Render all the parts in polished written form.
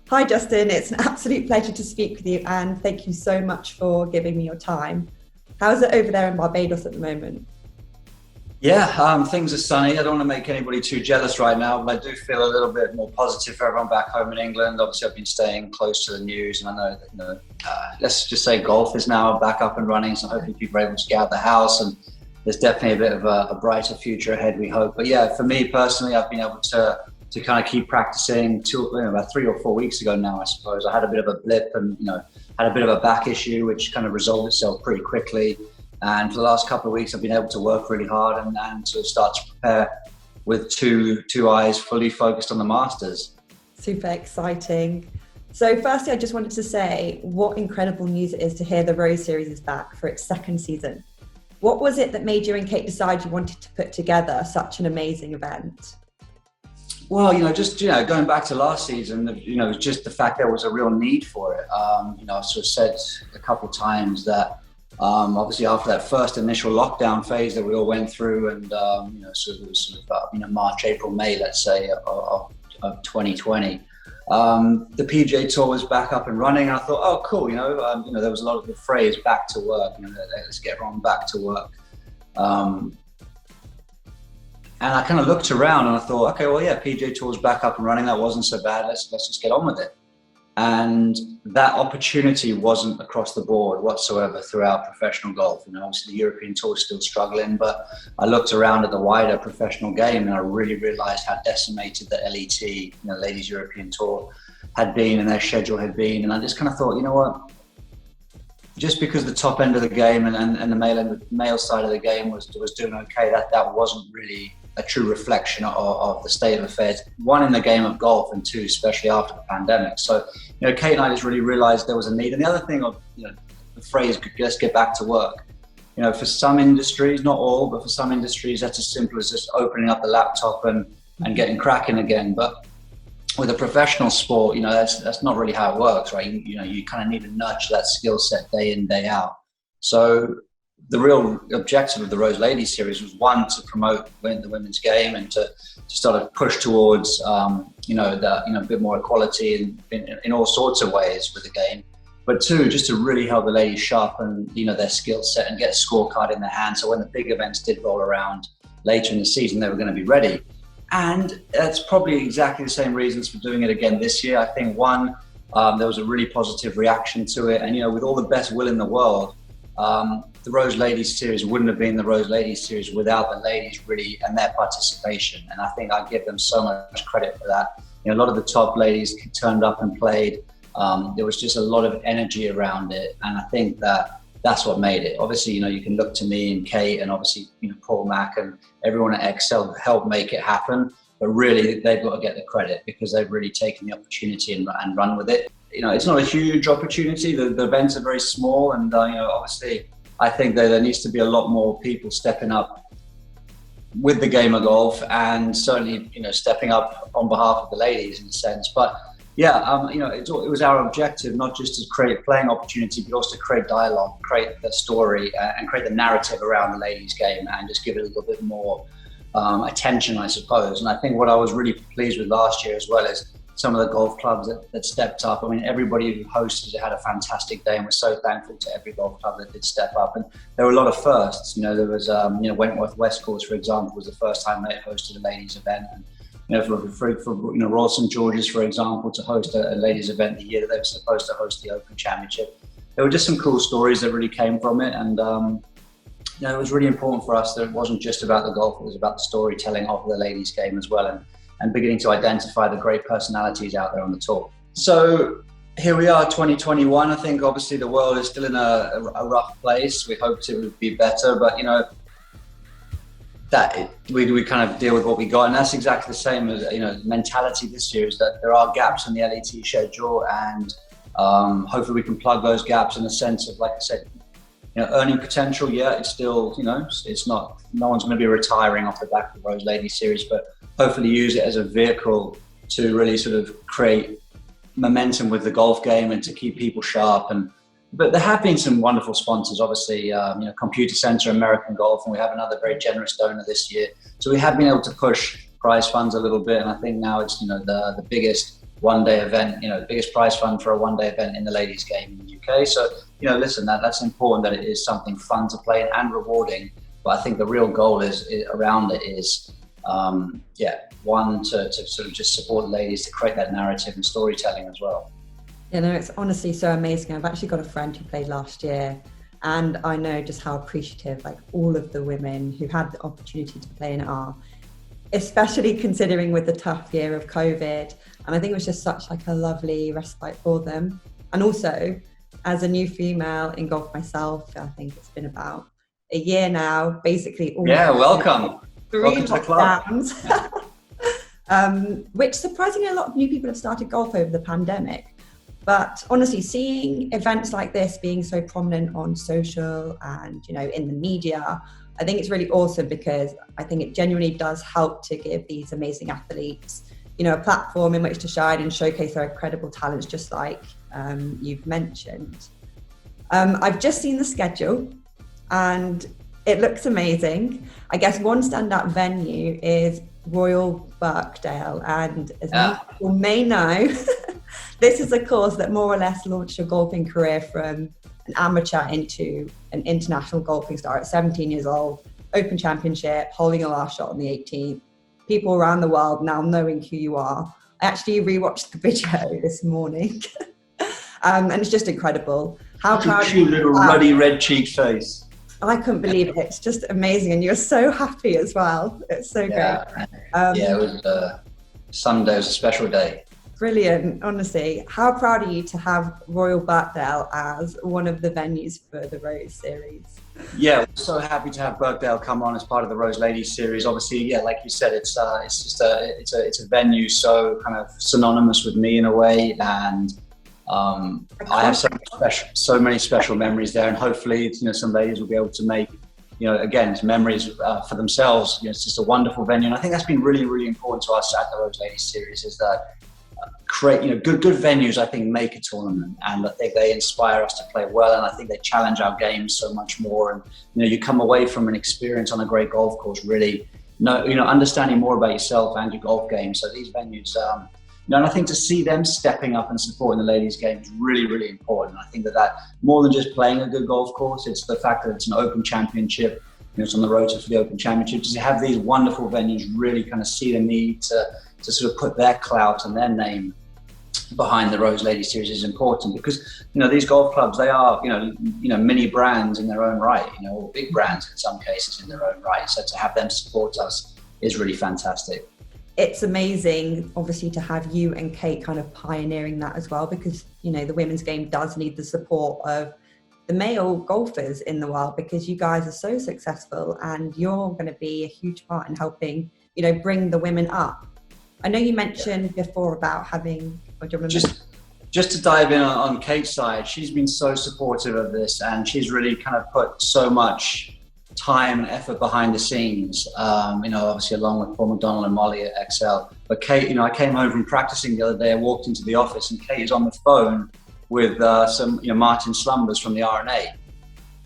Hi, Justin. It's an absolute pleasure to speak with you, and thank you so much for giving me your time. How is it over there in Barbados at the moment? Yeah, things are sunny. I don't want to make anybody too jealous right now, but I do feel a little bit more positive for everyone back home in England. Obviously, I've been staying close to the news, and I know that, let's just say golf is now back up and running, so hopefully people are able to get out of the house, and there's definitely a bit of a brighter future ahead, we hope. But yeah, for me personally, I've been able to kind of keep practicing about 3 or 4 weeks ago now, I suppose. I had a bit of a blip and, had a bit of a back issue, which kind of resolved itself pretty quickly. And for the last couple of weeks, I've been able to work really hard and sort of start to prepare with two eyes fully focused on the Masters. Super exciting. So firstly, I just wanted to say what incredible news it is to hear the Rose Series is back for its second season. What was it that made you and Kate decide you wanted to put together such an amazing event? Well, going back to last season, it was just the fact there was a real need for it. I've sort of said a couple of times that obviously after that first initial lockdown phase that we all went through, and March, April, May, let's say, of 2020, the PGA Tour was back up and running. And I thought, oh, cool, there was a lot of the phrase "back to work." Let's get everyone back to work. And I kind of looked around and I thought, okay, well, yeah, PGA Tour's back up and running. That wasn't so bad. Let's just get on with it. And that opportunity wasn't across the board whatsoever throughout professional golf. Obviously the European Tour is still struggling, but I looked around at the wider professional game and I really realized how decimated the LET, Ladies European Tour, had been and their schedule had been. And I just kind of thought, you know what? Just because the top end of the game and the male side of the game was doing okay, that wasn't really a true reflection of the state of affairs, one, in the game of golf, and two, especially after the pandemic. So, Kate and I just really realized there was a need. And the other thing of, the phrase, let's get back to work. For some industries, not all, but for some industries, that's as simple as just opening up the laptop and getting cracking again. But with a professional sport, that's not really how it works, right? You kind of need to nurture that skill set day in, day out. So the real objective of the Rose Ladies Series was, one, to promote the women's game and to sort of push towards, a bit more equality in all sorts of ways with the game. But two, just to really help the ladies sharpen, their skill set and get a scorecard in their hand. So when the big events did roll around later in the season, they were going to be ready. And that's probably exactly the same reasons for doing it again this year. I think, one, there was a really positive reaction to it. And, with all the best will in the world, the Rose Ladies Series wouldn't have been the Rose Ladies Series without the ladies really and their participation. And I think I give them so much credit for that. A lot of the top ladies turned up and played. There was just a lot of energy around it. And I think that's what made it. Obviously, you can look to me and Kate and obviously, Paul Mack and everyone at Excel to help make it happen. But really, they've got to get the credit because they've really taken the opportunity and run with it. It's not a huge opportunity. The events are very small. And, obviously, I think that there needs to be a lot more people stepping up with the game of golf and certainly, stepping up on behalf of the ladies in a sense. But yeah, it was our objective not just to create playing opportunity, but also to create dialogue, create the story, and create the narrative around the ladies' game, and just give it a little bit more attention, I suppose. And I think what I was really pleased with last year as well is some of the golf clubs that stepped up. I mean, everybody who hosted it had a fantastic day, and we're so thankful to every golf club that did step up. And there were a lot of firsts. There was, Wentworth West Course, for example, was the first time they hosted a ladies' event. And for Royal St George's, for example, to host a ladies' event the year that they were supposed to host the Open Championship. There were just some cool stories that really came from it, and it was really important for us that it wasn't just about the golf; it was about the storytelling of the ladies' game as well, and beginning to identify the great personalities out there on the tour. So here we are, 2021. I think obviously the world is still in a rough place. We hoped it would be better, but that we kind of deal with what we got, and that's exactly the same as mentality this year is that there are gaps in the LET schedule, and hopefully we can plug those gaps in the sense of, like I said, earning potential. Yeah, it's still it's not, no one's going to be retiring off the back of the Rose Ladies Series, but hopefully use it as a vehicle to really sort of create momentum with the golf game and to keep people sharp. But there have been some wonderful sponsors, obviously, Computer Center, American Golf, and we have another very generous donor this year. So we have been able to push prize funds a little bit, and I think now it's, you know, the biggest one-day event, you know, the biggest prize fund for a one-day event in the ladies' game in the UK. So, you know, listen, that's important, that it is something fun to play and rewarding. But I think the real goal is around it is, one, to sort of just support the ladies, to create that narrative and storytelling as well. You know, it's honestly so amazing. I've actually got a friend who played last year, and I know just how appreciative like all of the women who had the opportunity to play in it are, especially considering with the tough year of COVID. And I think it was just such like a lovely respite for them. And also, as a new female in golf myself, I think it's been about a year now, basically. Welcome. Welcome to the club. Which surprisingly a lot of new people have started golf over the pandemic. But honestly, seeing events like this being so prominent on social and, you know, in the media, I think it's really awesome, because I think it genuinely does help to give these amazing athletes, you know, a platform in which to shine and showcase their incredible talents, just like you've mentioned. I've just seen the schedule and it looks amazing. I guess one standout venue is Royal Birkdale, and as many people may know, this is a course that more or less launched your golfing career from an amateur into an international golfing star at 17 years old, Open Championship, holding a last shot on the 18th, people around the world now knowing who you are. I actually rewatched the video this morning and it's just incredible. How proud cute little ruddy red cheek face. I couldn't believe it. It's just amazing, and you're so happy as well. It's so great. It was Sunday was a special day. Brilliant, honestly. How proud are you to have Royal Birkdale as one of the venues for the Rose Series? Yeah, we're so happy to have Birkdale come on as part of the Rose Ladies Series. Obviously, yeah, like you said, it's a venue so kind of synonymous with me in a way, and I have so many special memories there, and hopefully, you know, some ladies will be able to make, you know, again, memories for themselves. You know, it's just a wonderful venue, and I think that's been really, really important to us at the Rose Ladies Series, is that create, you know, good venues, I think, make a tournament, and I think they inspire us to play well, and I think they challenge our game so much more. And, you know, you come away from an experience on a great golf course really, understanding more about yourself and your golf game. So these venues, and I think to see them stepping up and supporting the ladies' game is really, really important. I think that more than just playing a good golf course, it's the fact that it's an Open Championship, you know, it's on the road to the Open Championship. To have these wonderful venues really kind of see the need to sort of put their clout and their name behind the Rose Ladies Series is important, because, you know, these golf clubs, they are, you know, mini brands in their own right, you know, or big brands in some cases in their own right. So to have them support us is really fantastic. It's amazing, obviously, to have you and Kate kind of pioneering that as well, because, you know, the women's game does need the support of the male golfers in the world, because you guys are so successful and you're going to be a huge part in helping, you know, bring the women up. I know you mentioned before about having, just to dive in on Kate's side, she's been so supportive of this, and she's really kind of put so much time and effort behind the scenes, you know, obviously along with Paul McDonald and Molly at Excel. But Kate, you know, I came home from practicing the other day, I walked into the office and Kate is on the phone with some, you know, Martin Slumbers from the RNA.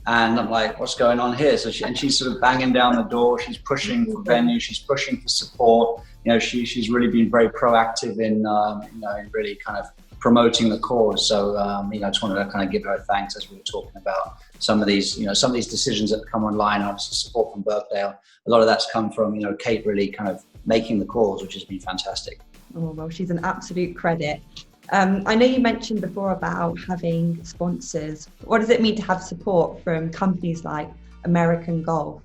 And I'm like, what's going on here? So she's sort of banging down the door, she's pushing for venues, she's pushing for support. You know, she's really been very proactive in, you know, in really kind of promoting the cause. So, you know, I just wanted to kind of give her a thanks as we were talking about some of these decisions that come online, obviously support from Birkdale. A lot of that's come from, you know, Kate really kind of making the calls, which has been fantastic. Oh, well, she's an absolute credit. I know you mentioned before about having sponsors. What does it mean to have support from companies like American Golf?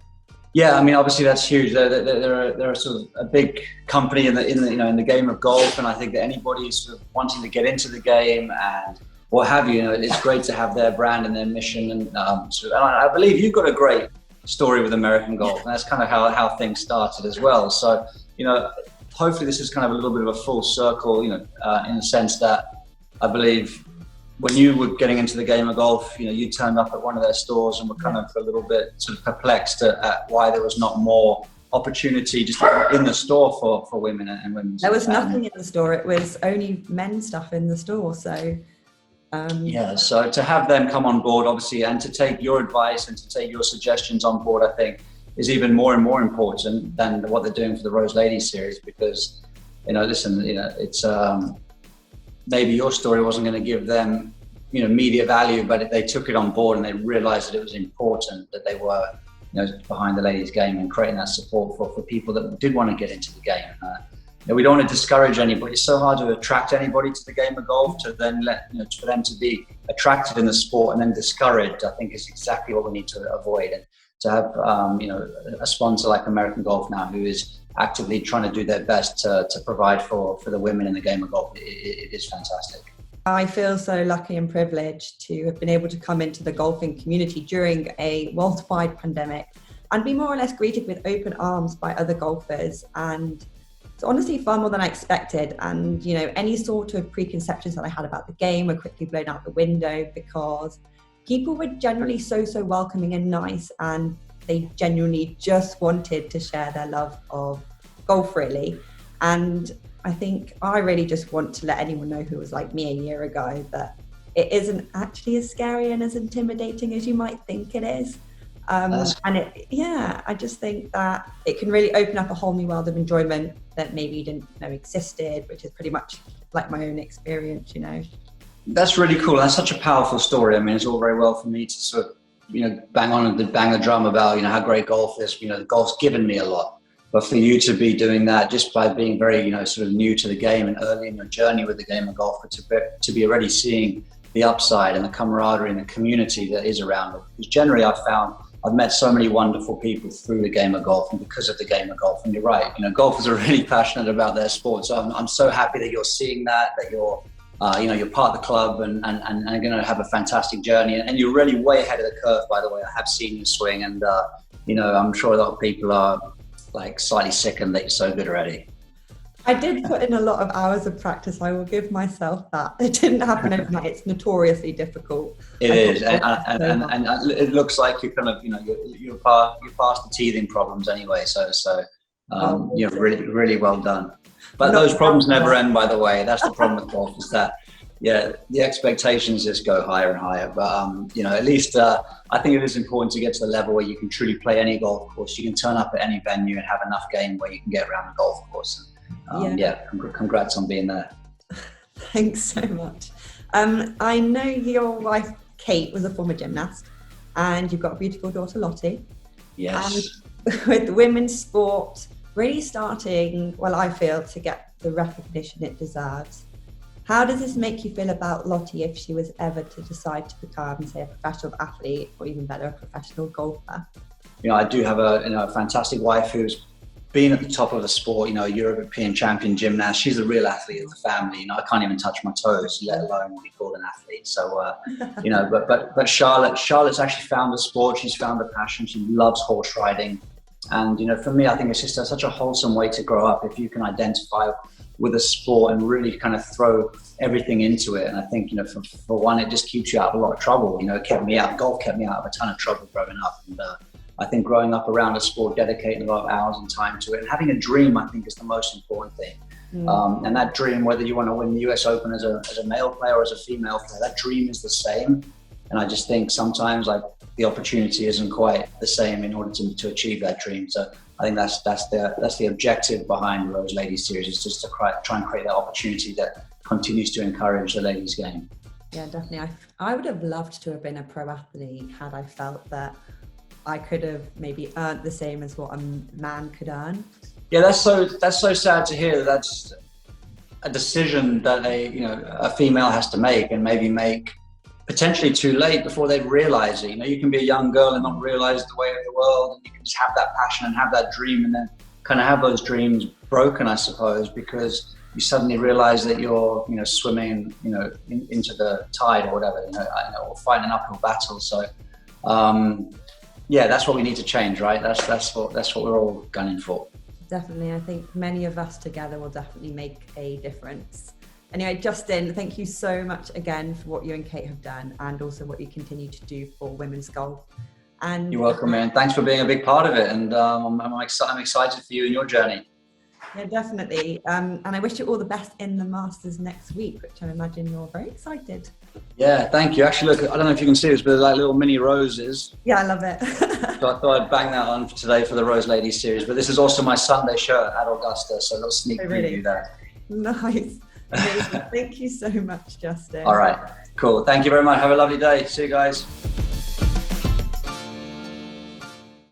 Yeah, I mean, obviously that's huge. They're sort of a big company in the game of golf, and I think that anybody sort of wanting to get into the game and what have you, you know, it's great to have their brand and their mission. And I believe you've got a great story with American Golf, and that's kind of how things started as well. So, you know, hopefully this is kind of a little bit of a full circle, you know, in the sense that I believe when you were getting into the game of golf, you know, you turned up at one of their stores and were kind of a little bit sort of perplexed at why there was not more opportunity just in the store for women and women. There was nothing in the store. It was only men's stuff in the store. So, so to have them come on board, obviously, and to take your advice and to take your suggestions on board, I think, is even more and more important than what they're doing for the Rose Ladies series, because, listen, it's maybe your story wasn't going to give them, media value, but they took it on board and they realized that it was important that they were, behind the ladies game and creating that support for people that did want to get into the game. We don't want to discourage anybody. It's so hard to attract anybody to the game of golf, to then for them to be attracted in the sport and then discouraged, I think is exactly what we need to avoid. And to have, a sponsor like American Golf now, who is actively trying to do their best to provide for the women in the game of golf, it is fantastic. I feel so lucky and privileged to have been able to come into the golfing community during a worldwide pandemic and be more or less greeted with open arms by other golfers. And it's honestly far more than I expected. And, any sort of preconceptions that I had about the game were quickly blown out the window, because people were generally so welcoming and nice, and they genuinely just wanted to share their love of golf, really. And I think I really just want to let anyone know who was like me a year ago that it isn't actually as scary and as intimidating as you might think it is. I just think that it can really open up a whole new world of enjoyment that maybe you didn't know existed, which is pretty much like my own experience, That's really cool. That's such a powerful story. I mean, it's all very well for me to sort of, bang the drum about, how great golf is. Golf's given me a lot. But for you to be doing that just by being very, sort of new to the game and early in your journey with the game of golf, to be already seeing the upside and the camaraderie and the community that is around it. Because generally I've met so many wonderful people through the game of golf and because of the game of golf. And you're right, golfers are really passionate about their sport. So I'm so happy that you're seeing that you're, you're part of the club and going to have a fantastic journey. And you're really way ahead of the curve, by the way. I have seen you swing, and, I'm sure a lot of people are like slightly sickened that you're so good already. I did put in a lot of hours of practice. I will give myself that. It didn't happen overnight. It's notoriously difficult. It is, and it looks like you're kind of, you're past the teething problems anyway. So really well done. But those problems never end, by the way. That's the problem with golf, is that, the expectations just go higher and higher. But, at least I think it is important to get to the level where you can truly play any golf course. You can turn up at any venue and have enough game where you can get around the golf course. Congrats on being there. Thanks so much. I know your wife, Kate, was a former gymnast, and you've got a beautiful daughter, Lottie. Yes. And with women's sport really starting, I feel, to get the recognition it deserves, how does this make you feel about Lottie if she was ever to decide to become, say, a professional athlete, or even better, a professional golfer? I do have a fantastic wife who's been at the top of the sport, a European champion gymnast. She's the real athlete of the family. I can't even touch my toes, let alone be called an athlete. So, but Charlotte's actually found the sport. She's found a passion. She loves horse riding. And, for me, I think it's just such a wholesome way to grow up if you can identify with a sport and really kind of throw everything into it. And I think, for one, it just keeps you out of a lot of trouble. Golf kept me out of a ton of trouble growing up. And I think growing up around a sport, dedicating a lot of hours and time to it, and having a dream, I think, is the most important thing. And that dream, whether you want to win the US Open as a male player or as a female player, that dream is the same. And I just think sometimes the opportunity isn't quite the same in order to achieve that dream. So I think that's the objective behind the Rose Ladies series, is just to try and create that opportunity that continues to encourage the ladies game. Yeah, definitely. I would have loved to have been a pro athlete had I felt that I could have maybe earned the same as what a man could earn. Yeah, that's so sad to hear. That's a decision that a female has to make, and maybe make potentially too late before they realize it. You can be a young girl and not realize the way of the world, and you can just have that passion and have that dream, and then kind of have those dreams broken, I suppose, because you suddenly realize that you're, swimming, into the tide or whatever, or fighting an uphill battle. So, that's what we need to change, right? That's what we're all gunning for. Definitely. I think many of us together will definitely make a difference. Anyway, Justin, thank you so much again for what you and Kate have done, and also what you continue to do for women's golf. And you're welcome, man. Thanks for being a big part of it. And I'm excited for you and your journey. Yeah, definitely. And I wish you all the best in the Masters next week, which I imagine you're very excited. Yeah, thank you. Actually, look, I don't know if you can see this, but they're like little mini roses. Yeah, I love it. So I thought I'd bang that on for today for the Rose Ladies series. But this is also my Sunday shirt at Augusta, so a little sneak preview there. Nice. Amazing. Thank you so much, Justin. All right, cool. Thank you very much. Have a lovely day. See you guys.